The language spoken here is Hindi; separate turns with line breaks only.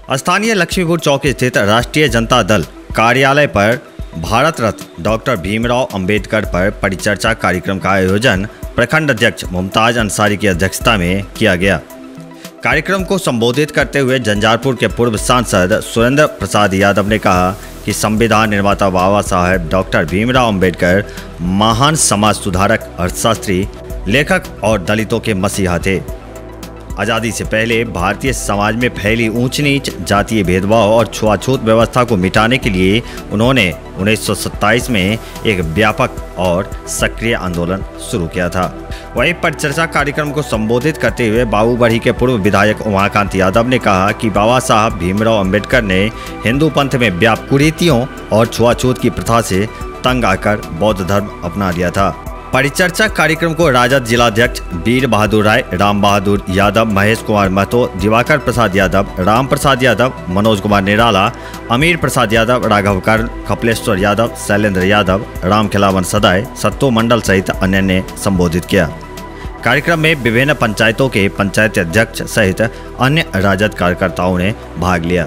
स्थानीय लक्ष्मीपुर चौक स्थित राष्ट्रीय जनता दल कार्यालय पर भारत रत्न डॉक्टर भीमराव अंबेडकर पर परिचर्चा कार्यक्रम का आयोजन प्रखंड अध्यक्ष मुमताज अंसारी की अध्यक्षता में किया गया। कार्यक्रम को संबोधित करते हुए जंजारपुर के पूर्व सांसद सुरेंद्र प्रसाद यादव ने कहा कि संविधान निर्माता बाबा साहेब डॉक्टर भीमराव अंबेडकर महान समाज सुधारक, अर्थशास्त्री, लेखक और दलितों के मसीहा थे। आज़ादी से पहले भारतीय समाज में फैली ऊंच नीच, जातीय भेदभाव और छुआछूत व्यवस्था को मिटाने के लिए उन्होंने 1927 में एक व्यापक और सक्रिय आंदोलन शुरू किया था। वहीं परिचर्चा कार्यक्रम को संबोधित करते हुए बाबूबढ़ी के पूर्व विधायक उमाकांत यादव ने कहा कि बाबा साहब भीमराव अंबेडकर ने हिंदू पंथ में व्याप्त कुरीतियों और छुआछूत की प्रथा से तंग आकर बौद्ध धर्म अपना लिया था। परिचर्चा कार्यक्रम को राजद जिलाध्यक्ष वीर बहादुर राय, राम बहादुर यादव, महेश कुमार महतो, दिवाकर प्रसाद यादव, राम प्रसाद यादव, मनोज कुमार निराला, अमीर प्रसाद यादव, राघव कर्ण, कपिलेश्वर यादव, शैलेंद्र यादव, राम खिलावन सदाय, सत्तू मंडल सहित अन्य ने संबोधित किया। कार्यक्रम में विभिन्न पंचायतों के पंचायत अध्यक्ष सहित अन्य राजद कार्यकर्ताओं ने भाग लिया।